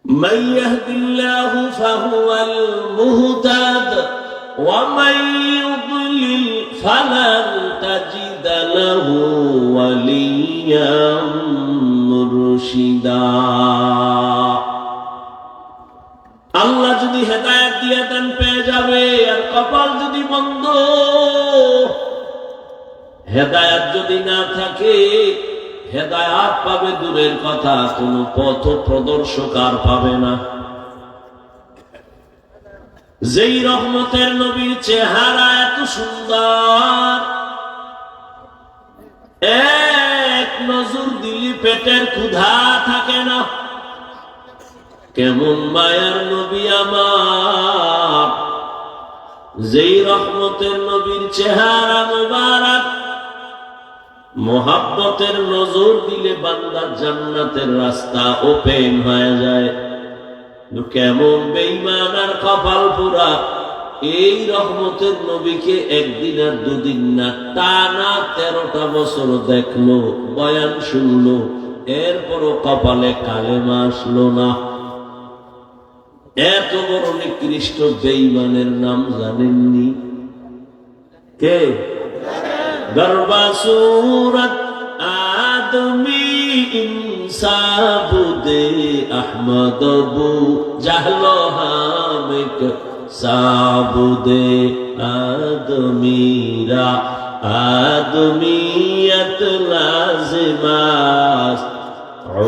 من يهد الله فهو المهتد ومن يضلل فلن تجد له وليا مرشدا আল্লাহ যদি হেদায়েত দিয়ে দেন পেয়ে যাবে, আর কপাল যদি বন্ধ, হেদায়েত যদি না থাকে, হেদায়েত পাবে দূরের কথা, কোন পথ প্রদর্শক আর পাবে না। যেই রহমতের নবীর চেহারা এত সুন্দর, এক নজর দিলি পেটের ক্ষুধা থাকে না। কেমন মায়ার নবী আমার, যেই রহমতের নবীর চেহারা মোবারক, মোহাব্বতের নজর দিলে বান্দার জান্নাতের রাস্তা ওপেন হয়ে যায়। কেমন বেঈমান আর কপাল পোড়া, এই রহমতের নবীকে একদিন আর দুদিন না, টানা 13টা বছর দেখলো, বয়ান শুনলো, এরপরও কপালে কালেমা আসলো না। এত বড় নিকৃষ্ট বেঈমানের নাম জানেননি? কে? গর্বা সুরত আদমি ইনসাবুদে আহমদ বু জাহলো হামিক সাবুদে আদমিরা আদমিয়ত লাজিমাস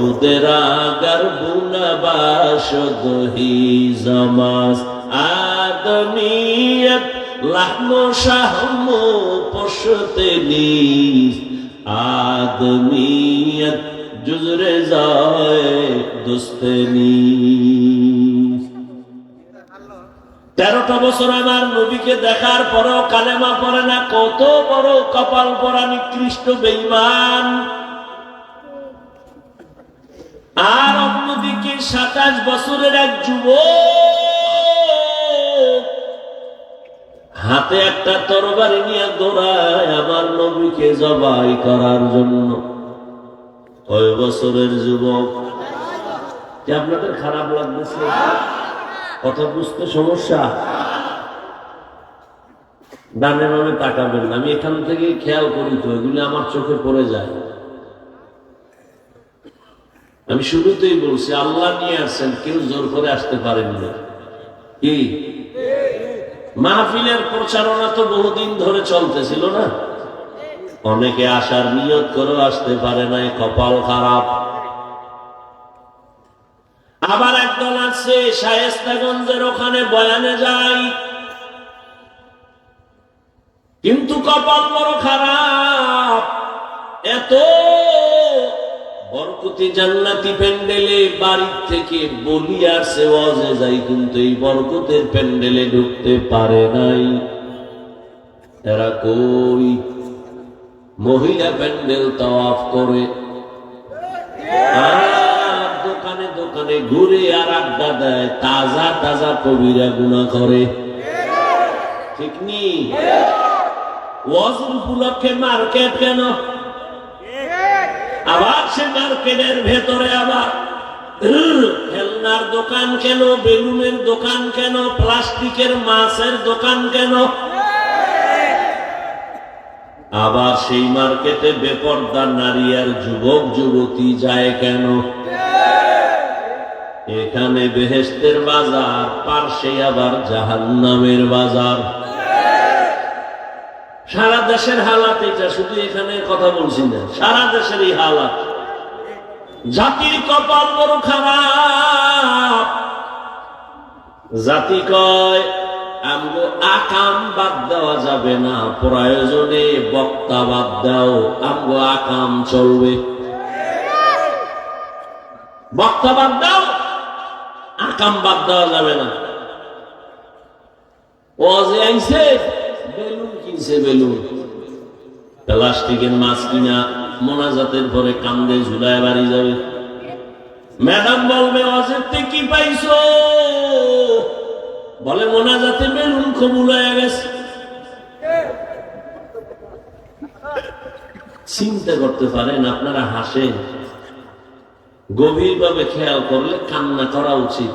উদরা গর্বুনা বাশদ হি জামাস আদমিয়ত লাহমো শাহমো পশতে নিস আদমিয়ত জুজরে যায় দুস্তে নিস। 13টা বছর আমার নবীকে দেখার পরেও কালেমা পড়ে না, কত বড় কপাল পরা নিকৃষ্ট বেঈমান। আর অন্যদিকে 27 বছরের এক যুবক হাতে একটা তরবারি নিয়ে দৌড়ায় আমার নবীকে জবাই করার জন্য। কয় বছরের যুবক? কি আপনাদের খারাপ লাগতেছে? কথা বুঝতে সমস্যা? ডানে বামে তাকাবেন না, আমি এখান থেকে খেয়াল করি তো, এগুলি আমার চোখে পড়ে যায়। আমি শুরুতেই বলছি, আল্লাহ নিয়ে আসছেন, কেউ জোর করে আসতে পারেননি। কি মাহফিলের প্রচারণা তো বহুদিন ধরে চলতেছিল না? অনেকে আসার নিয়ত করেও আসতে পারে নাই, কপাল খারাপ। আবার একদল আছে শায়েস্তাগঞ্জের ওখানে বয়ানে যায়, কিন্তু কপাল বড় খারাপ। এত বরকতি জান্নাতি প্যান্ডেলে বাড়ির থেকে বলি আসে ওয়াজে যাই, কিন্তু এই বরকতের প্যান্ডেলে ঢুকতে পারে নাই। এরা কই? মহিলা প্যান্ডেল তাওয়াফ করে, আর দোকানে দোকানে ঘুরে আর আড্ডা দেয়, তাজা তাজা কবিরা গুনাহ করে। ঠিক নি? ওয়াজ উপলক্ষে মার্কেট কেন? আবার সে মার্কেটের ভেতরে আবার খেলনার দোকান কেন, বেলুনের দোকান কেন, প্লাস্টিকের মাছের দোকান কেন? আবার সেই মার্কেটে বেপরদা নারী আর যুবক যুবতী যায় কেন? এখানে বেহেশতের বাজার, পার্শ্বে আবার জাহান্নামের বাজার। সারা দেশের হালাত এটা, শুধু এখানে কথা বলছি না, সারা দেশের এই হালাত। জাতির কপাল বড় খারাপ। জাতি কয় আমগো আকাম বাদ দেওয়া যাবে না, প্রয়োজনে বক্তা বাদ দাও, আমগো আকাম চলবে। বক্তা বাদ দাও, আকাম বাদ দেওয়া যাবে না। ওয়াজে আইছে, বেলুন কিনছে, বেলুন প্লাস্টিকের মাছ কিনা মোনাজাতের পরে কান্দে ঝুলায় বাড়ি যাবে। ম্যাডাম বলবে ওয়াজের থেকে কি পাইছো? বলে মোনাজাতে বেলুন কবুল হয়ে গেছে। চিন্তা করতে পারেন? আপনারা হাসেন, গভীরভাবে খেয়াল করলে কান্না করা উচিত।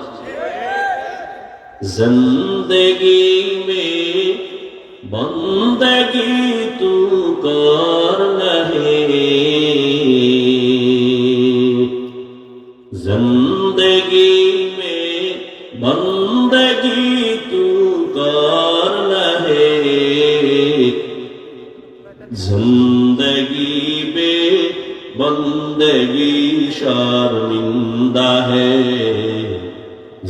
জিন্দেগি মে বন্দগি তু করনা হে, जिंदगी में बंदगी तू करना है, जिंदगी में बंदगी शर्मिंदा है,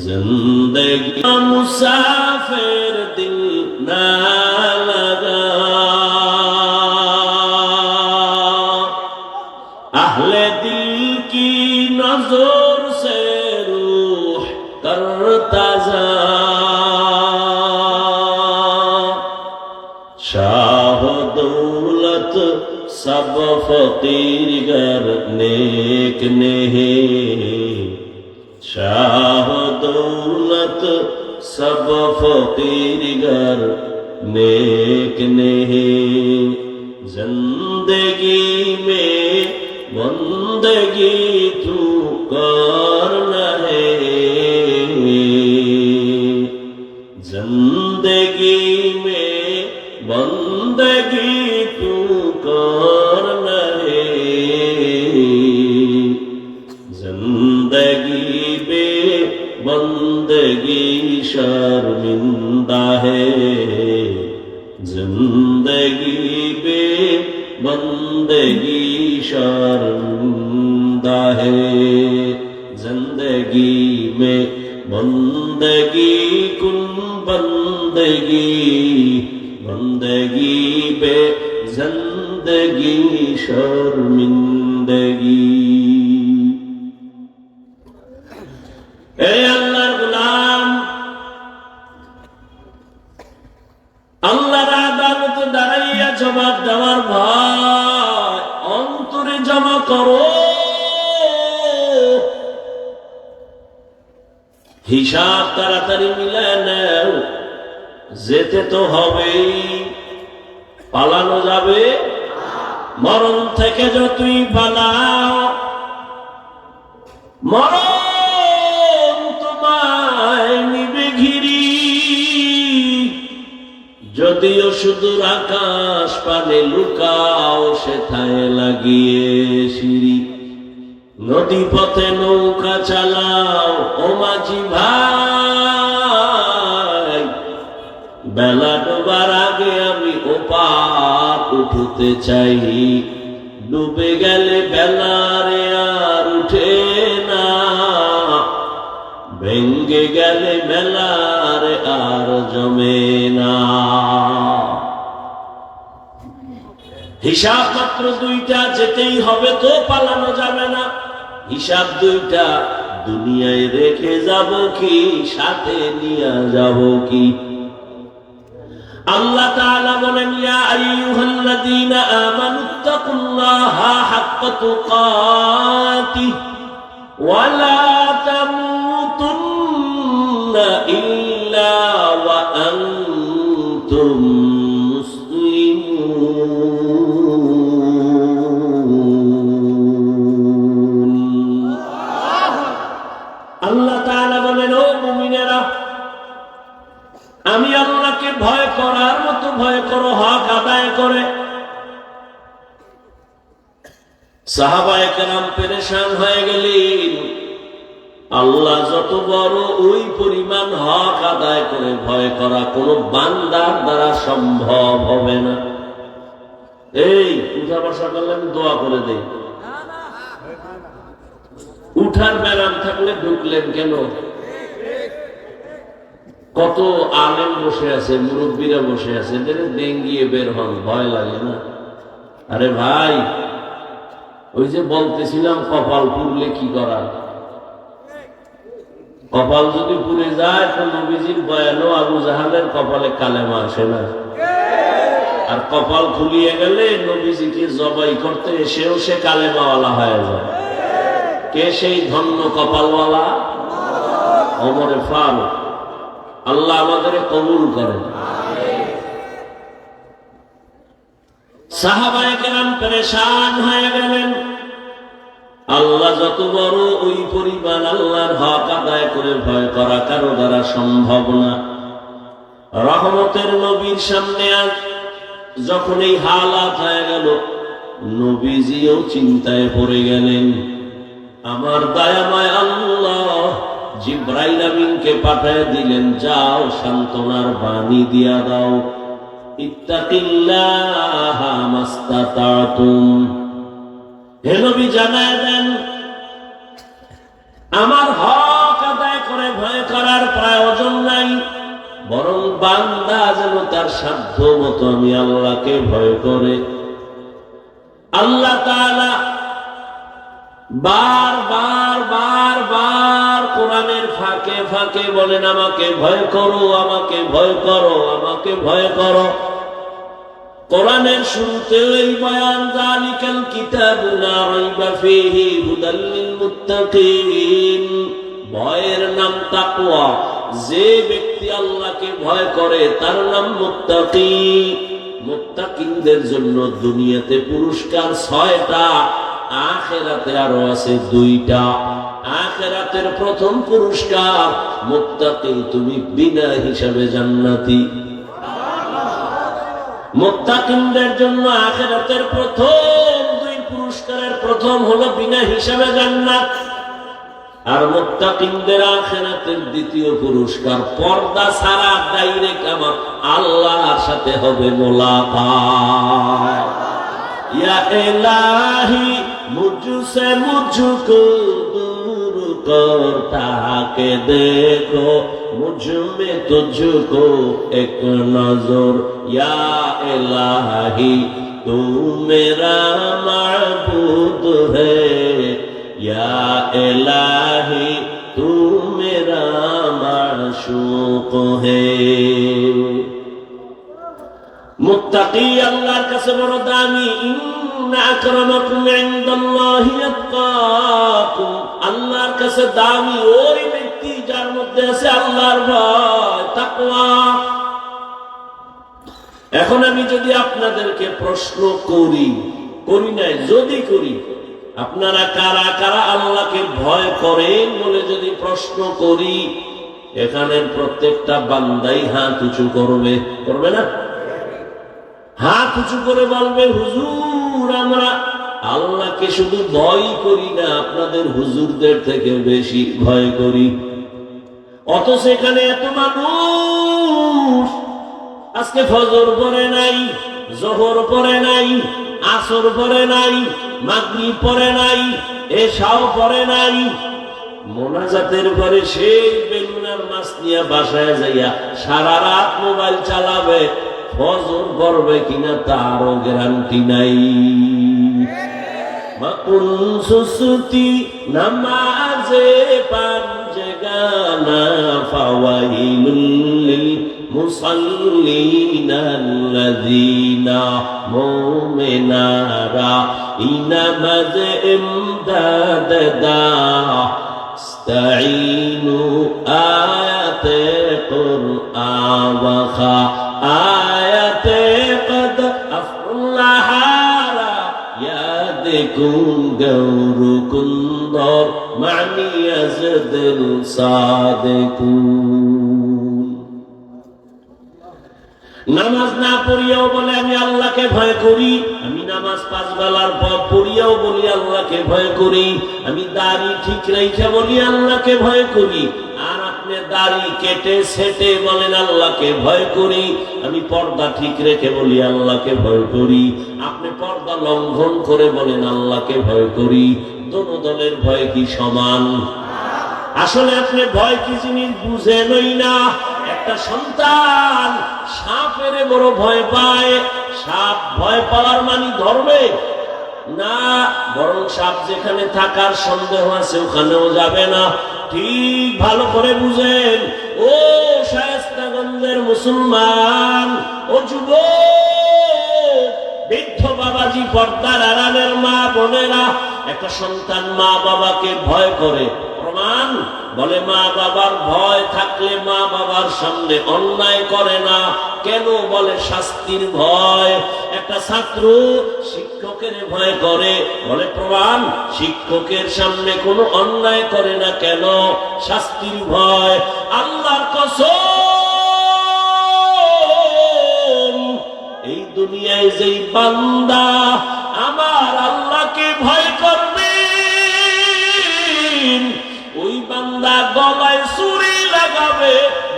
जिंदगी मुसाफिर दिल ना लगा, अहले दिल की नजर से रूह करता जा, शाह दौलत सब फकीर गर नेक नहीं, शाह दौलत सब फकीर गर नेक नहीं, जिंदगी में बंदगी तू करना है, जिंदगी में बंदगी तू करना है, जिंदगी में बंदगी शर्मिंदा है, जिंदगी में बंदगी शर्मिंदा है, जिंदगी में बंदगी कुन बंदगी, बंदगी बे जिंदगी शर्मिंदगी। ए अल्लाहर गुलाम, আল্লাহর আদালতে দাঁড়াইয়া জবাব দেওয়ার ভয় অন্তরে জমা করো। হিসাব তাড়াতাড়ি মিলায় নাও, যেতে তো হবেই, পালানো যাবে? মরণ থেকে যতই পালাও, মরণ তোমায় নিবে ঘিরি। যদিও সুদূর আকাশ পানে লুকাও, সেথায় লাগিয়ে সিঁড়ি। নদী পথে নৌকা চালাও ও মাঝি ভাই, বেলা ডোবার আগে আমি ওপার উঠতে চাই। ডুবে গেলে বেলারে আর উঠে না, ভেঙ্গে গেলে মেলারে আর জমে না। হিসাব মাত্র দুইটা, যেতেই হবে তো, পালানো যাবে না। হিসাব দুইটা, দুনিয়ায় রেখে যাব কি সাথে নিয়ে যাব কি? আল্লাহ তাআলা বলেন, ইয়া আইয়ুহাল্লাযীনা আমানুত্তাকুল্লাহা হাক্কা তুকাতিহি ওয়া লা তামুতুন্না ইল্লা ওয়া আনতুম মুসলিমুন। আল্লাহ তাআলা বলেন, ও মুমিনেরা, আমি আল্লাহকে ভয় করার মতো ভয় করো, হক আদায় করে। সাহাবায়ে কেরাম পেরেশান হয়ে গেলেন। আল্লাহ যত বড়, ওই পরিমাণ হক আদায় করে ভয় করা কোন বান্দার দ্বারা সম্ভব হবে না। এই উঠা বসা করলে আমি দোয়া করে দেই। উঠার ব্যারাম থাকলে ঢুকলেন কেন? কত আলেম বসে আছে, মুরব্বীরা বসে আছে, ডেঙ্গিয়ে বের হন, ভয় লাগে না? আরে ভাই, ওই যে বলতেছিলাম কপাল পুড়লে কি করা? কপাল যদি পুড়ে যায় তো নবীজির বয়ানও আবু জাহালের কপালে কালেমা আসে না। আর কপাল খুলিয়ে গেলে নবীজিকে জবাই করতে এসেও সে কালেমাওয়ালা হয়ে যায়। কে সেই ধন্য কপালওয়ালা? ওমরে ফারুক। আল্লাহ আমাদের কবুল করেন। সাহাবায়ে কেরাম পেরেশান হয়ে গেলেন। আল্লাহ যত বড়, ওই পরিমাণ আল্লাহর হক আদায় করে ভয় করা কারো দ্বারা সম্ভব না। রহমতের নবীর সামনে আজ যখন এই হালাত হয়ে গেল, নবীজিও চিন্তায় পড়ে গেলেন। আমার দয়াময় আল্লাহ জিব্রাইল আমিনকে পাঠিয়ে দিলেন, যাও সান্ত্বনার বাণী দিয়া দাও, ইত্তাকিল্লাহা মাস্তাতাতুম। হে নবী জানায় দেন, আমার হক আদায় করে ভয় করার প্রয়োজন নাই, বরং বান্দা যেন তার সাধ্য মতো আমি আল্লাহকে ভয় করে। আল্লাহ তাআলা বার কোরআনের ফাঁকে ফাঁকে বলেন, আমাকে ভয় করো, আমাকে ভয় করো, আমাকে ভয় করো। কোরআনের শুরুতে এই বয়ান, যালিকাল কিতাবু লা রাইবা ফীহি হুদাল লিল মুত্তাকিন। ভয়ের নাম তাকওয়া। যে ব্যক্তি আল্লাহকে ভয় করে তার নাম মুত্তাকি। মুত্তাকিনদের জন্য দুনিয়াতে পুরস্কার 6টা, আখিরাতে আরো আছে 2টা। আখিরাতের প্রথম পুরস্কার, মুত্তাকি তুমি বিনা হিসাবে জান্নাতি। মুত্তাকিনদের জন্য আখিরাতের প্রথম 2 পুরস্কারের প্রথম হলো বিনা হিসাবে জান্নাত। আর মুত্তাকিনদের আখিরাতের দ্বিতীয় পুরস্কার, পর্দা ছাড়া ডাইরেক্ট আমার আল্লাহর সাথে হবে মোলাকাত। ইয়া ইলাহি মুঝসে মুঝকো দূর করতা কে দেখো, मुझ में तुझको एक नजर, या इलाही तू मेरा माबूद है, या इलाही तू मेरा माशूक है। मुत्तकी अल्लाहर काছে বড় দামি। ইন্না আকরামাকুম ইনদাল্লাহি আতকাকুম। আল্লাহর কাছে দামি ওই ব্যক্তি যার মধ্যে আছে আল্লাহর ভয়, তাকওয়া। এখন আমি যদি আপনাদেরকে প্রশ্ন করি নাই, যদি করি, আপনারা কারা কারা আল্লাহকে ভয় করেন বলে যদি প্রশ্ন করি, এখানের প্রত্যেকটা বান্দাই হাত উঁচু করবে না? হাত উঁচু করে বলবে, হুজুর আমরা আল্লাহকে শুধু ভয় করি না, আপনাদের হুজুরদের থেকে বেশি ভয় করি। অথচ এখানে এত মানুষ আজকে ফজর পড়ে নাই, জোহর পড়ে নাই, আসর পড়ে নাই, মাগরিব পড়ে নাই, এশাও পড়ে নাই, মোনাজাতের পরে সেই বেলুনার মাছ নিয়ে বাসায় যাইয়া সারা রাত মোবাইল চালাবে, ফজর পড়বে কিনা তারও গ্যারান্টি নাই। মাকুন সুসুতি নামাজে পাঞ্জগানা ফাওয়াইলুল লিল মুসাল্লিনা আল্লাযীনা মুমিনারা ইনামাজ ইমদাদ দা ইস্তাঈনু আয়াতে কুরআন ওয়া খা আয়াতে কদ আফলাহা ইয়াদকুম গৌরকুন্দর মানি আজদুল সাদিকুন। নামাজ না পড়িয়াও বলে আমি আল্লাহকে ভয় করি, আমি নামাজ 5 বেলার পর পড়িয়াও বলি আল্লাহকে ভয় করি, আমি দাড়ি ঠিক রেখে বলি আল্লাহকে ভয় করি, আর আপনি দাড়ি কেটে সেটে বলেন আল্লাহকে ভয় করি, আমি পর্দা ঠিক রেখে বলি আল্লাহকে ভয় করি, আপনি পর্দা লঙ্ঘন করে বলেন আল্লাহকে ভয় করি। দোনো দলের ভয় কি সমান? আসলে আপনি ভয় কি জিনিস বুঝেনই না। একটা সন্তান সাপের বড় ভয় পায়, সাপ ভয় পাওয়ার মানে ধরবে না, বরং সাপ যেখানে থাকার সন্দেহ আছে ওখানেও যাবে না। ঠিক ভালো করে বুঝেন ও শায়েস্তাগঞ্জের মুসলমান, ও যুবক, বৃদ্ধ বাবাজি, পর্দার আড়ালের মা বোনেরা, একটা সন্তান মা বাবাকে ভয় করে, প্রমাণ বলে মা বাবার ভয় থাকলে মা বাবার সামনে অন্যায় করে না, কেন বলে শাস্তির ভয়। একটা ছাত্র শিক্ষকের ভয় করে, বলে প্রমাণ, শিক্ষকের সামনে কোনো অন্যায় করে না কেন? শাস্তির ভয়। আল্লাহর কসম, এই দুনিয়ায় যেই বান্দা আমার আল্লাহকে ভয় করবে, ওই বান্দা গলায় ছুরি লাগাবে,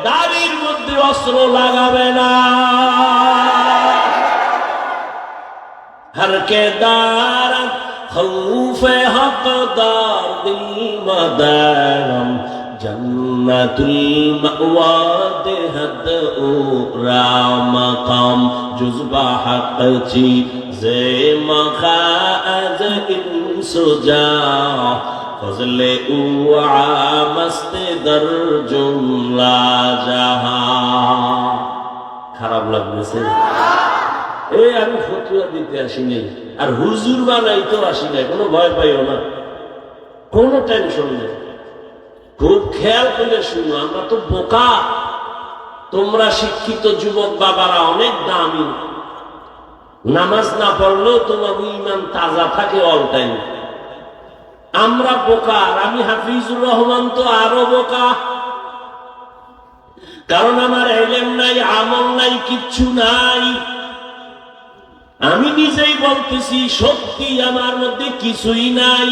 দাড়ির মধ্যে অস্ত্র লাগাবে না। हर के दार खौफे हकदार दिल मदारम जन्नतुल मअवा देहद उरा मकाम जुज़बा हक ची जे मखाज इंसुजा फजले उआ मस्त दर जुमला जहां। খারাপ লাগতেছে? এই আমি ফতুয়া দিতে আসি নাই, আর হুজুর বানাইতেও আসি নাই। কোনো ভয় পাইও না, কোনো টেনশন নেই। খুব খেয়াল করে শুনো, আমরা তো বোকা, তোমরা শিক্ষিত যুবক বাবারা অনেক দামি। নামাজ না পড়লেও তোমার ঈমান তাজা থাকে অল টাইম। আমরা বোকা, আর আমি হাফিজুর রহমান তো আরো বোকা, কারণ আমার ইলম নাই, আমল নাই, কিচ্ছু নাই। আমি নিজেই বলতেছি সত্যি আমার মধ্যে কিছুই নাই।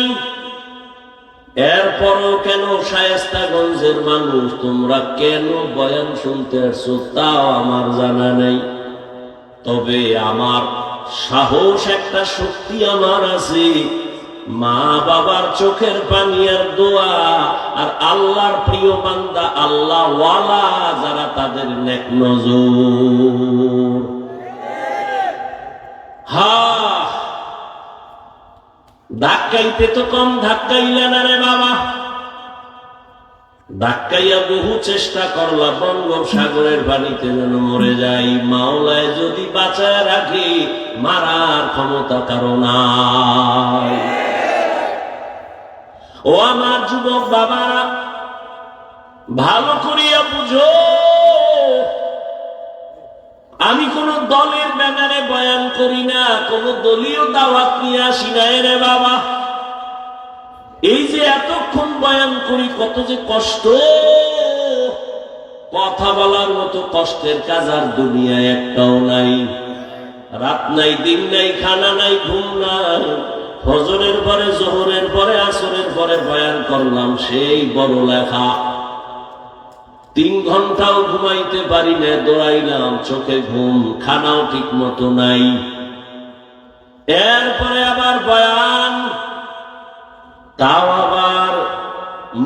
এরপরও কেন শায়েস্তাগঞ্জের মানুষ তোমরা কেন বয়ান শুনতে আসছো তাও আমার জানা নাই। তবে আমার সাহস, একটা শক্তি আমার আছে। মা বাবার চোখের পানি আর দোয়া, আর আল্লাহর প্রিয় বান্দা আল্লাহ ওয়ালা যারা, তাদের নেক নজর। ধাক্কাইতে তো কম ধাক্কাইলে না রে বাবা। ধাক্কাইয়া বহু চেষ্টা করলা বঙ্গোপসাগরের পানিতে যেন মরে যাই। মাওলায় যদি বাঁচায় রাখি, মারার ক্ষমতা কারো নাই। ও আমার যুবক বাবারা, ভালো করিয়া বুঝো, আমি কোন দলের ব্যানারে বয়ান করি না, কোন দলীয় দাওয়াত নিয়ে আসি না রে বাবা। এই যে এতক্ষণ বয়ান করি, কত যে কষ্ট। কথা বলার মতো কষ্টের কাজ আর দুনিয়ায় একটাও নাই। রাত নাই, দিন নাই, খানা নাই, ঘুম নাই। ফজরের পরে, জোহরের পরে, আসরের পরে বয়ান করলাম, সেই বড় লেখা। 3 ঘন্টাও ঘুমাইতে পারি না, দৌড়াইলাম, চোখে ঘুম, খানাও ঠিক মতো নাই। এরপরে আবার বয়ান, তাও আবার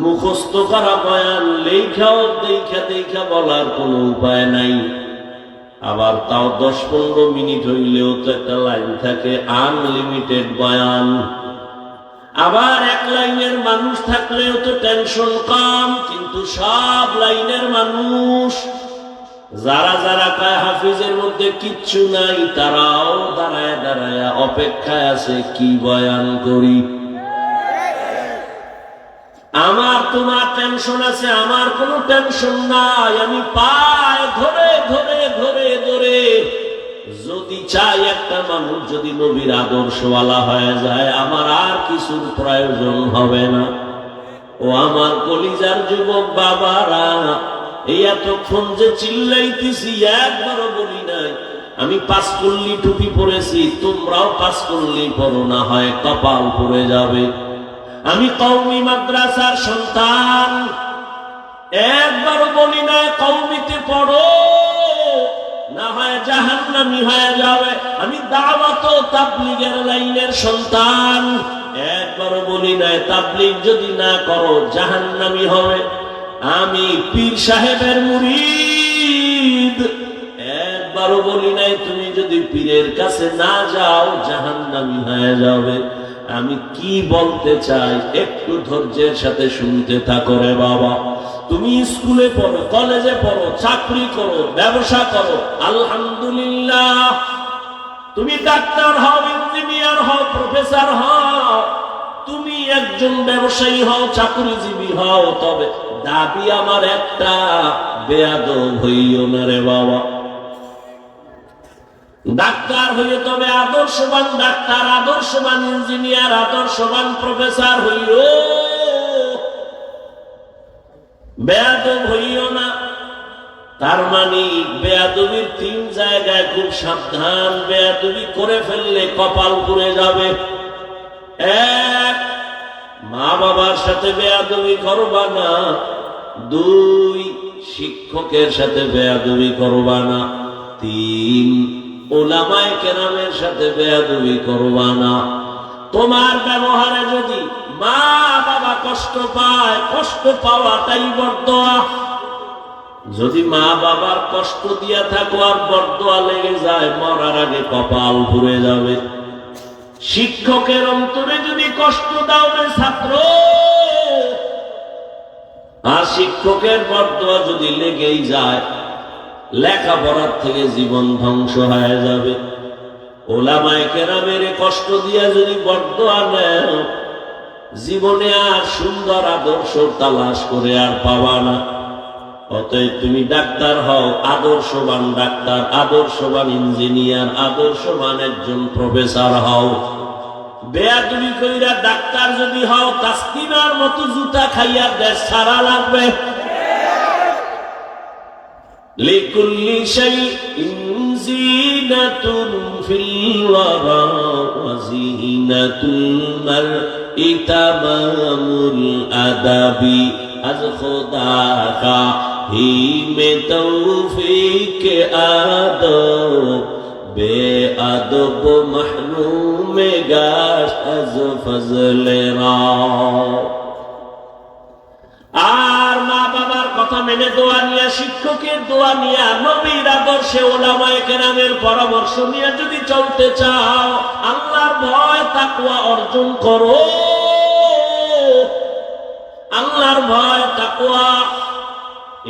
মুখস্থ করা বয়ান, লেখাও দেখা দেখা বলার কোনো উপায় নাই। আবার তাও 10-15 মিনিট হইলেও তো একটা লাইন থাকে, আনলিমিটেড বয়ান। আবার এক লাইনের মানুষ থাকলেও তো টেনশন কম, কিন্তু সব লাইনের মানুষ যারা যারা কয় হাফিজের মধ্যে কিচ্ছু নাই, তারাও দাঁড়ায় দাঁড়ায় অপেক্ষায় আছে কি বয়ান করি। আমার তোমার টেনশন আছে, আমার কোনো টেনশন নাই। আমি পায় ধরে ধরে ধরে ধরে যদি চাই একটা মানুষ যদি নবীর আদর্শওয়ালা হয়ে যায়, আমার আর কিছুর প্রয়োজন হবে না। ও আমার কলিজার যুবক বাবারা, এই এতক্ষণ যে চিল্লাইতেছি, একবারও বলি নাই আমি 5 কল্লি টুপি পরেছি, তোমরাও 5 কল্লি পরো, না হয় কপাল পড়ে যাবে। আমি কওমি মাদ্রাসার সন্তান, একবারও বলি না কওমিতে পড়ো, না হয় জাহান্নামী হয়ে যাবে। আমি দাওয়াত ও তাবলীগের লাইনের সন্তান, একবারও বলি না তাবলীগ যদি না করো জাহান্নামী হবে। আমি পীর সাহেবের মুরিদ, একবারও বলি নাই তুমি যদি পীরের কাছে না যাও জাহান্নামী হয়ে যাবে। আমি কি বলতে চাই একটু ধৈর্যের সাথে শুনতে থাকো রে বাবা। তুমি স্কুলে পড়ো, কলেজে পড়ো, চাকরি করো, ব্যবসা করো, আলহামদুলিল্লাহ। তুমি ডাক্তার হও, ইঞ্জিনিয়ার হও, প্রফেসর হও, তুমি একজন ব্যবসায়ী হও, চাকরিজীবী হও, তবে দাবি আমার একটা, বেয়াদব হইও না রে বাবা। ডাক্তার হইলে তবে আদর্শবান ডাক্তার, আদর্শবান ইঞ্জিনিয়ার, আদর্শবান প্রফেসর হইল, বেয়াদব হইও না। তার মানে বেয়াদবির 3 জায়গায় খুব সাবধান। বেয়াদবি করে ফেললে কপাল পুড়ে যাবে। 1, মা বাবার সাথে বেয়াদবি করবা না। 2, শিক্ষকের সাথে বেয়াদবি করবা না। 3, উলামায়ে কেরামের সাথে বেয়াদবি করবা না। তোমার ব্যবহারে যদি মা বাবা কষ্ট পায়, কষ্ট পাওয়াটাই বরদোয়া। যদি মা বাবার কষ্ট দিয়া থাকো আর বরদোয়া লেগে যায়, মরার আগে কপাল পুড়ে যাবে। শিক্ষকের অন্তরে যদি কষ্ট দাও রে ছাত্র, আর শিক্ষকের বরদোয়া যদি লেগেই যায়, লেখাপড়ার থেকে জীবন ধ্বংস হয়ে যাবে। উলামায়ে কেরামের কষ্ট দিয়া যদি বরদোয়া নেও, জীবনে আর সুন্দর আদর্শ তালাশ করে আর পাবা না। অতএব তুমি ডাক্তার হও, আদর্শবান ডাক্তার, আদর্শবান ইঞ্জিনিয়ার, আদর্শবান একজন প্রফেসর হও। বেয়াদবি কইরা ডাক্তার যদি হও, তাসকিনার মতো জুতা খাইয়া দেশ ছাড়া লাগবে। লিকুল্লি শাইইন জিনাতুন ফিল ওয়ারা ওয়া জিনাতুল মারই তামামুল আদাবি। আজ খোদা কা হি মে তৌফিক আদব, বেআদব মাহরুম গাশ আজ ফজলে রাও। আর মা বাবার কথা মেনে দোয়া নিয়া, শিক্ষকের দোয়া নিয়া, নবীর আদর্শে, উলামায়ে কেরামের পরামর্শ নিয়ে যদি চলতে চাও, আল্লাহর ভয় তাকওয়া অর্জন করো। আল্লাহর ভয় তাকওয়া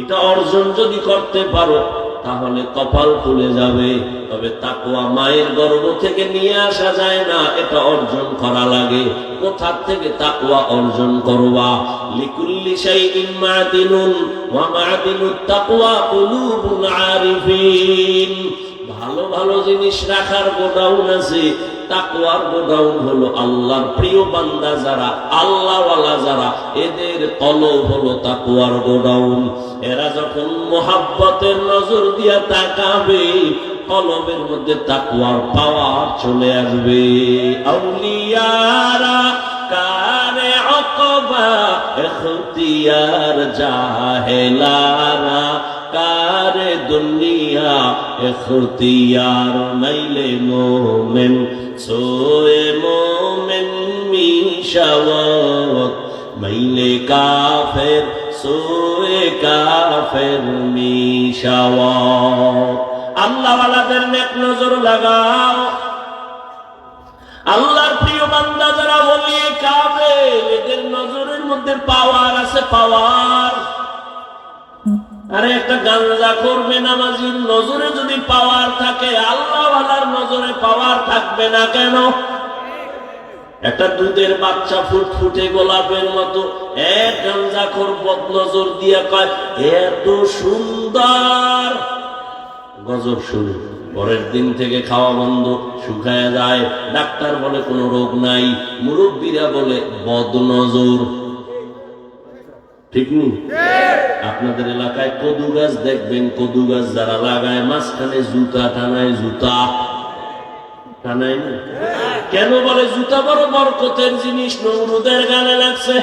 এটা অর্জন যদি করতে পারো, তাহলে কপাল খুলে যাবে। তবে তাকওয়া মায়ের গর্ভ থেকে নিয়ে আসা যায় না, এটা অর্জন করা লাগে। কোথা থেকে তাকওয়া অর্জন করবা? লিকুল্লি শাইইন মাদিনুন ওয়া মাদিনুত তাকওয়া কুলুবুল আরিফিন। ভালো ভালো জিনিস রাখার গোডাউন আছে, তাকওয়ার গোডাউন হলো আল্লাহর প্রিয় বান্দা যারা, আল্লাহওয়ালা যারা, এদের কলব হলো তাকওয়ার গোডাউন। এরা যখন মোহাব্বতের নজর দিয়া তাকাবে, কলবের মধ্যে তাকওয়ার পাওয়ার চলে আসবে। আউলিয়ারা কারে আকবা ইখতিয়ার, জাহেলারা কারে দুনিয়া ইখতিয়ার। নাইলে মোমেন সোয়ে মোমেন মিশাওয়াত, মাইলে কাফের সোয়ে কাফের মিশাওয়াত। আল্লাহওয়ালাদের নেক নজর লাগাও। আল্লাহর প্রিয় বান্দা যারা ওলি কাফের, এদের নজরের মধ্যে পাওয়ার আছে, পাওয়ার। আরে একটা গাঁজাখোর বেনামাজির নজরে যদি পাওয়ার থাকে, আল্লাহওয়ালার নজরে পাওয়ার থাকবে না কেন? একটা দুধের বাচ্চা ফুটফুটে গোলাপের মতো এক গাঁজাখোর বদনজর দিয়ে কয় এত সুন্দর, গজব শুরু। পরের দিন থেকে খাওয়া বন্ধ, শুকায় যায়। ডাক্তার বলে কোনো রোগ নাই, মুরব্বীরা বলে বদনজর। ঠিক নেই? আপনাদের এলাকায় কদু গাছ দেখবেন, কদু গাছ যারা লাগায় মাঝখানে জুতা টানায়, জুতা টানায় না কেন? বলে জুতা বড় বরকতের জিনিস, নমরুদের গালে লাগছে।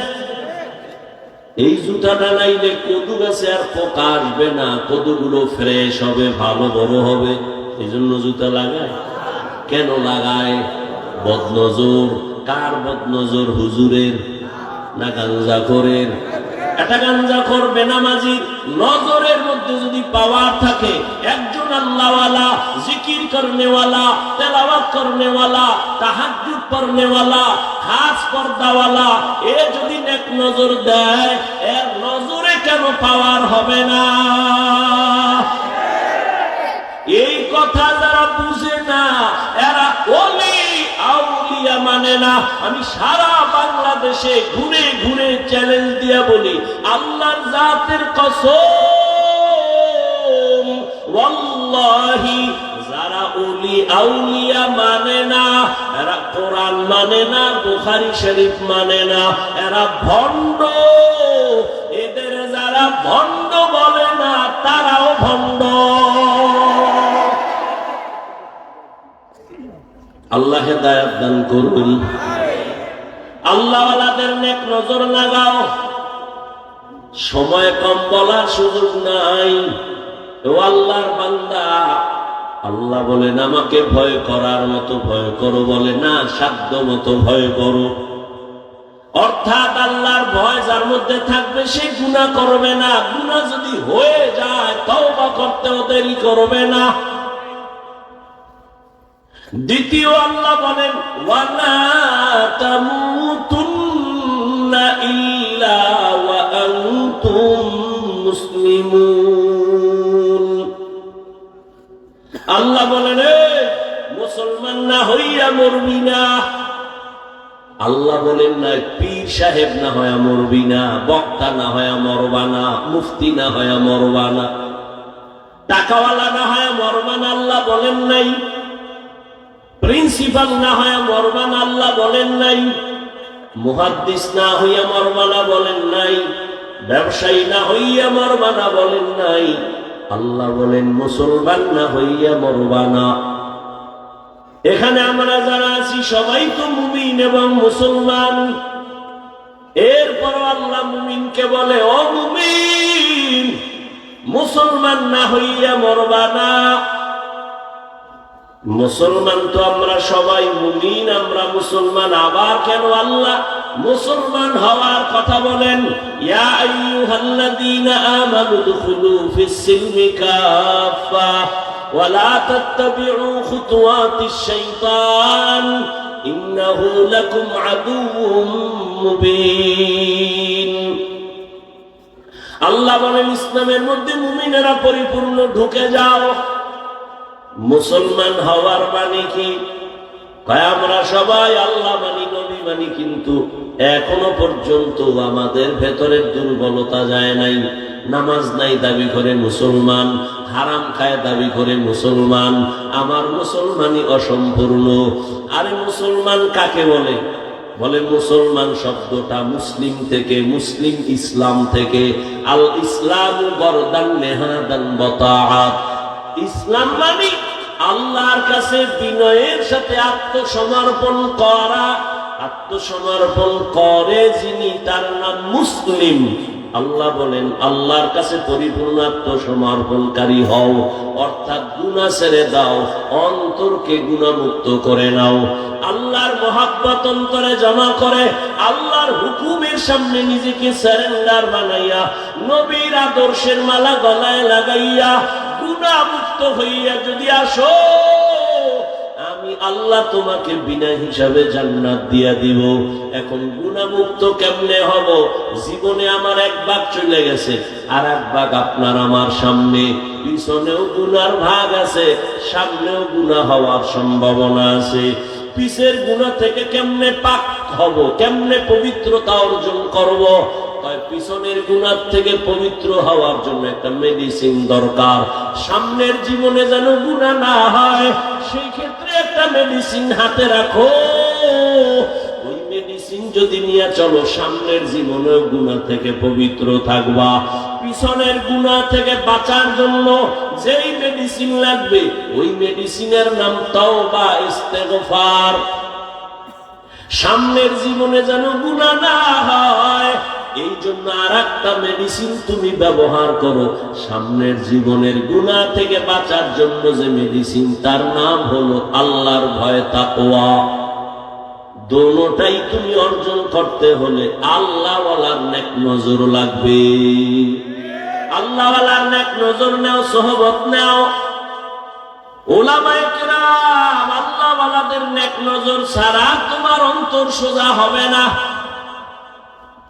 এই জুতা টানাইলে কদু গাছে আর পোকা আসবে না, কদুগুলো ফ্রেশ হবে, ভালো বড় হবে। এই জন্য জুতা লাগায়। কেন লাগায়? বদনজর। কার বদনজর? হুজুরের না গাঞ্জাখোরের? একটা গাঞ্জাখোর বেনামাজির নজরের মধ্যে যদি পাওয়ার থাকে, একজন আল্লাহওয়ালা, জিকির করনেওয়ালা, তেলাওয়াত করনেওয়ালা, তাহাজ্জুদ পড়নেওয়ালা, খাস পর্দাওয়ালা, এ যদি নেক নজর দেয়, এর নজরে কেন পাওয়ার হবে না? এই কথা যারা বুঝে না, এরা ওলি আউলিয়া মানে না। আমি সারা বাংলাদেশে ঘুরে ঘুরে চ্যালেঞ্জ দিয়া বলি, আল্লাহর জাতের কসম, ওয়াল্লাহি যারা ওলি আউলিয়া মানে না, এরা কোরআন মানে না, বুখারী শরীফ মানে না, এরা ভণ্ড। এদের যারা ভণ্ড বলে না তারাও ভণ্ড। আল্লাহ হেদায়েত দান করুন। আল্লাহওয়ালাদের নেক নজর লাগাও। সময় কম, বলার সুযোগ নাই। ও আল্লাহর বান্দা, আল্লাহ বলেন আমাকে ভয় করার মতো ভয় করো, বলে না সাধ্য মতো ভয় করো। অর্থাৎ আল্লাহর ভয় যার মধ্যে থাকবে সে গুনাহ করবে না। গুনাহ যদি হয়ে যায় তওবা করতেও দেরি করবে না। দ্বিতীয় আল্লাহ বলেন ওয়ালা তামুতুন্না ইল্লা ওয়া আনতুম মুসলিমুন। আল্লাহ বলেন মুসলমান না হইয়া মরবি না। আল্লাহ বলেন না পীর সাহেব না হইয়া মরবি না, বক্তা না হইয়া মরবা না, মুফতি না হইয়া মরবা না, টাকাওয়ালা না হইয়া মরবা না। আল্লাহ বলেন নাই প্রিন্সিপাল না হইয়া মরবা না। আল্লাহ বলেন নাই মুহাদ্দিস না হইয়া মরবা না, বলেন নাই ব্যবসায়ী না হইয়া মরবা না, বলেন নাই। আল্লাহ বলেন মুসলমান না হইয়া মরবা না। এখানে আমরা যারা আছি সবাই তো মুমিন এবং মুসলমান। এরপর আল্লাহ মুমিনকে বলে ও মুমিন, মুসলমান না হইয়া মরবা না। মুসলমান তো আমরা সবাই, মুমিন আমরা মুসলমান। আবার কেন আল্লাহ মুসলমান হওয়ার কথা বলেন? ইয়া আইয়ুহাল্লাযীনা আমানু দুখুলু ফিস-সিলমি কাফা ওয়া লা তাত্তাবি'উ খুতুওয়াতিশ শাইতান ইন্নাহু লাকুম আদুউম মুবিন। আল্লাহ বলেন ইসলামের মধ্যে মুমিনেরা পরিপূর্ণ ঢুকে যাও। মুসলমান হওয়ার মানে কি? আমরা সবাই আল্লাহ মানি, নবী মানি, কিন্তু এখনো পর্যন্ত আমাদের ভেতরের দুর্বলতা যায় নাই। নামাজ নাই দাবি করে মুসলমান, হারাম খায় দাবি করে মুসলমান। আমার মুসলমানই অসম্পূর্ণ। আরে মুসলমান কাকে বলে? বলে মুসলমান শব্দটা মুসলিম থেকে, মুসলিম ইসলাম থেকে। আল ইসলামু গরদান নেহাদান বতাআত। ইসলাম মানে আল্লাহর কাছে বিনয়ের সাথে আত্মসমর্পণ করা। আত্মসমর্পণ করে যিনি তার নাম মুসলিম। আল্লাহ বলেন আল্লাহর কাছে পরিপূর্ণ আত্মসমর্পণকারী হও, অর্থাৎ গুনাহ ছেড়ে দাও, অন্তরকে গুনাহমুক্ত করে নাও। আল্লাহর মহাব্বত অন্তরে জমা করে আল্লাহর হুকুমের সামনে নিজেকে সারেন্ডার বানাইয়া, নবীর আদর্শের মালা গলায় লাগাইয়া গুনাহমুক্ত হইয়া যদি আসো, আমি আল্লাহ তোমাকে বিনা হিসাবে জান্নাত দিয়া দিব। এখন গুনাহমুক্ত কেমনে হব? জীবনে আমার এক ভাগ চলে গেছে, আর এক ভাগ আপনার আমার সামনে। পিছনেও গুনার ভাগ আছে, সামনেও গুনাহ হওয়ার সম্ভাবনা আছে। পিছের গুনাহ থেকে কেমনে পাক হব, কেমনে পবিত্রতা অর্জন করব? পিছনের গুনাহ থেকে পবিত্র হওয়ার জন্য একটা মেডিসিন দরকার। সামনের জীবনে যেন গুনাহ না হয়, সেই ক্ষেত্রে একটা মেডিসিন হাতে রাখো। ওই মেডিসিন যদি নিয়ে চলো, সামনের জীবনে গুনাহ থেকে পবিত্র থাকবা। পিছনের গুনাহ থেকে বাঁচার জন্য যেই মেডিসিন লাগবে, ওই মেডিসিনের নাম তাওবা, ইস্তেগফার। সামনের জীবনে যেন গুনাহ না হয়, এই জন্য আর একটা মেডিসিন তুমি ব্যবহার করো। সামনের জীবনের গুনাহ থেকে বাঁচার জন্য যে মেডিসিন, তার নাম হলো আল্লাহর ভয়, তাকওয়া। দোনোটাই তুমি অর্জন করতে হলে আল্লাহওয়ালার নেক নজর লাগবে। আল্লাহওয়ালার নেক নজর নাও, সোহবত নাও। উলামায়ে কেরাম আল্লাহওয়ালাদের নেক নজর ছাড়া তোমার অন্তর সোজা হবে না।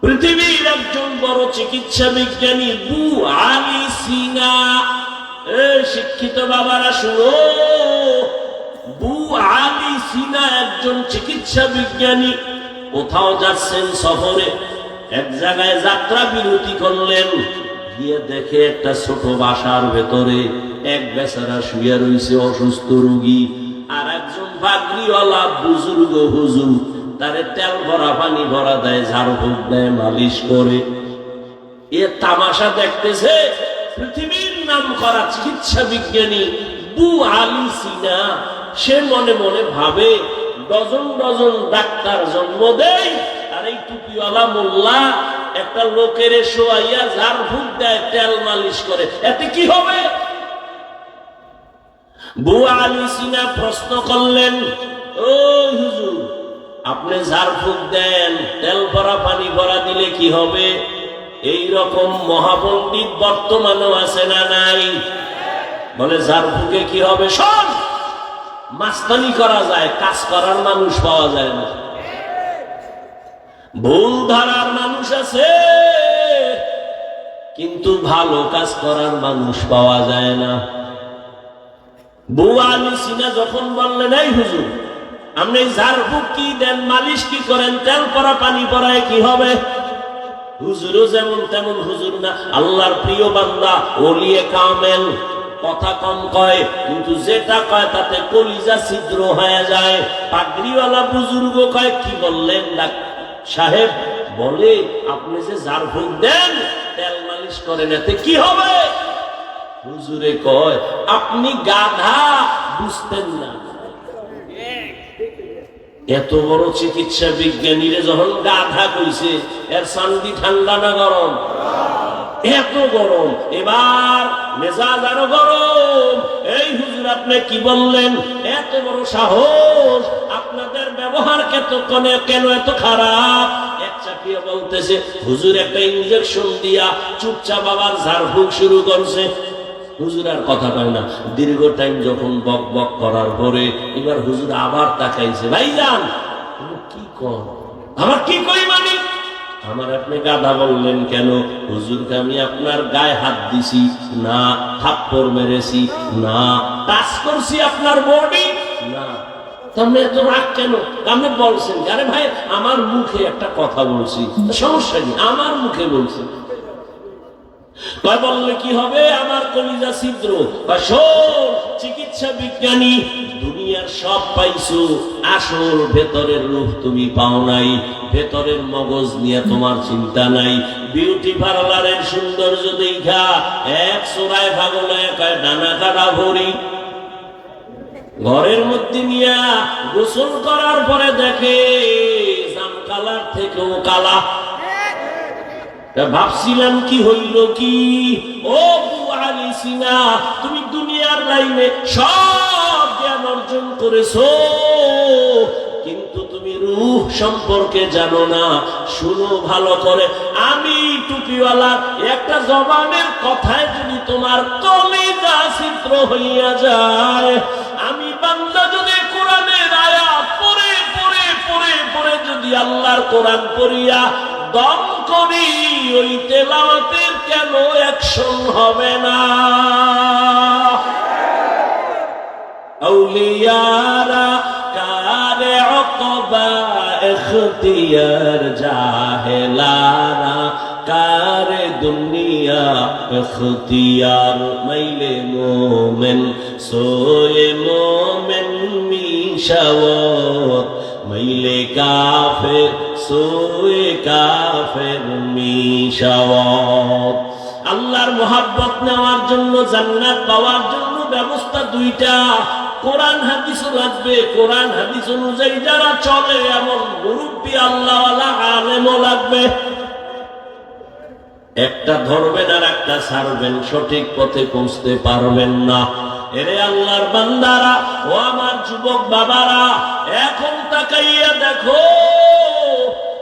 পৃথিবীর একজন বড় চিকিৎসা বিজ্ঞানী বু আলী সিনা, শিক্ষিত বাবারা শুনো, বু আলী সিনা একজন চিকিৎসা বিজ্ঞানী। কোথাও যাচ্ছেন সফরে, এক জায়গায় যাত্রা বিরতি করলেন। গিয়ে দেখে একটা ছোট বাসার ভেতরে এক বেচারা শুয়ে রয়েছে অসুস্থ রোগী, আর একজন পাগড়িওয়ালা বুজুর্গ হুজুর তারে তেল ভরা পানি ভরা দেয়, ঝাড়ফুঁক দেয়, মালিশ করে। এ তামাশা দেখতেছে পৃথিবীর নাম করা চিকিৎসা বিজ্ঞানী বু আলী সিনা। সে মনে মনে ভাবে ডজন ডজন ডাক্তার জন্ম দেয়, আর এই টুপিওয়ালা মোল্লা একটা লোকের শোয়াইয়া ঝাড়ফুঁক দেয়, তেল মালিশ করে, এতে কি হবে? বু আলী সিনা প্রশ্ন করলেন, ও হুজুর, আপনি ঝাড়ফুঁক দেন, তেল ভরা পানি ভরা দিলে কি হবে? এই রকম মহাপণ্ডিত বর্তমানেও আছে না নাই? বলে ঝাড়ফুঁকে কি হবে? শোন, মাস্তানি করা যায়, কাজ করার মানুষ পাওয়া যায় না। ভুল ধারার মানুষ আছে, কিন্তু ভালো কাজ করার মানুষ পাওয়া যায় না। বু আলী সিনা যখন বললেন, এই হুজুর, আপনি ঝাড়ফুঁক কি দেন, মালিশ কি করেন, তেল পরা পানি পরায় কি হবে? হুজুরও যেমন তেমন হুজুর না, আল্লাহর প্রিয় বান্দা, ওলিয়ে কামেল, কথা কম কয়, কিন্তু যেটা কয় তাতে কলিজা ছিদ্র হয়ে যায়। পাগড়িওয়ালা বুজুর্গ কয়, কি বললেন সাহেব? বলে, আপনি যে ঝাড়ফুঁক দেন, তেল মালিশ করেন, এতে কি হবে? হুজুরে কয়, আপনি গাধা, বুঝতেন না। এত বড় চিকিৎসা বিজ্ঞানীরা যখন গাধা কইছে, এর শান্তি ঠান্ডা না গরম? এত গরম, এবার মেজাজ আরো গরম। এই হুজুর, আপনি কি বললেন? এত বড় সাহস, আপনাদের ব্যবহার কেন এত খারাপ? এক চাকরিয়া বলতেছে, হুজুর একটা ইনজেকশন দিয়া চুপচাপ আবার ঝাড়ফুঁক শুরু করছে। হুজুর আর কথা কয় না। দীর্ঘ টাইম যখন বক বক করার পরে এবার হুজুর আবার তাকাইছে, ভাইজান কি কর? আমার কি কই মানে? আমার আপনি গাধা বললেন কেন? হুজুরকে আমি আপনার গায়ে হাত দিছি না, থাপ্পড় মেরেছি না, টাচ করছি আপনার বডি না, তাহলে এত রাগ কেন? আপনি বলছেন, আরে ভাই আমার মুখে একটা কথা বলছি, সমস্যা নেই, আমার মুখে বলছি। বললে কি হবে? আমার কলিজা ছিদ্র। চিকিৎসা বিজ্ঞানী, দুনিয়ার সব পাইছো, আসল ভেতরের রূপ তুমি পাও নাই, ভেতরের মগজ নিয়ে তোমার চিন্তা নাই। বিউটি পার্লারের সৌন্দর্য দেখা এক চোরায় ভাগলে ডানা কাটা ভরি, ঘরের মধ্যে নিয়া গোসল করার পরে দেখে জাম কালার থেকেও কালা। ভাবছিলাম কি হইল কি? ও বু আলী সিনা, তুমি দুনিয়ার লাইনে সব জ্ঞান অর্জন করেছো, কিন্তু তুমি রূহ সম্পর্কে জানো না। শুনো ভালো করে, আমি টুপিওয়ালা একটা জবানের কথায় যদি তোমার কলিজা ছিদ্র হইয়া যায়, আমি বান্দা যদি কোরআনের আয়াত পড়ে পড়ে পড়ে পড়ে যদি আল্লাহর কোরআন পড়িয়া দম করি, ওই তেলাওয়াতের কেন অ্যাকশন হবে না? আউলিয়ারা কারে উকবা ইখতিয়ার, জাহেলারা কারে দুনিয়া ইখতিয়ার। মাইলে মোমেন সোয়ে মোমেন মিশাওয়াত, মাইলে কাফের সোয়ে কাফের মিশাওয়াত। আল্লাহর মোহাব্বত নেওয়ার জন্য, জান্নাত পাওয়ার জন্য ব্যবস্থা দুইটা, কোরআন হাদিসও লাগবে। কোরআন হাদিস অনুযায়ী যারা চলে এমন মুরব্বী আল্লাহওয়ালা আলেমও লাগবে। একটা ধরবেন আর একটা ছাড়বেন, সঠিক পথে পৌঁছতে পারবেন না। এরে আল্লাহর বান্দারা, ও আমার যুবক বাবারা, এখন তাকাইয়া দেখো,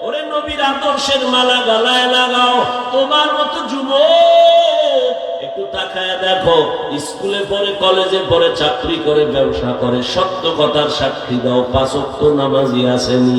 ওরে নবীর আদর্শের মালা গলায় লাগাও। তোমার মতো যুবক একটু তাকায় দেখো, স্কুলে পড়ে, কলেজে পড়ে, চাকরি করে, ব্যবসা করে, সত্য কথার সাক্ষী দাও, 5 ওয়াক্ত নামাজি আসেনি।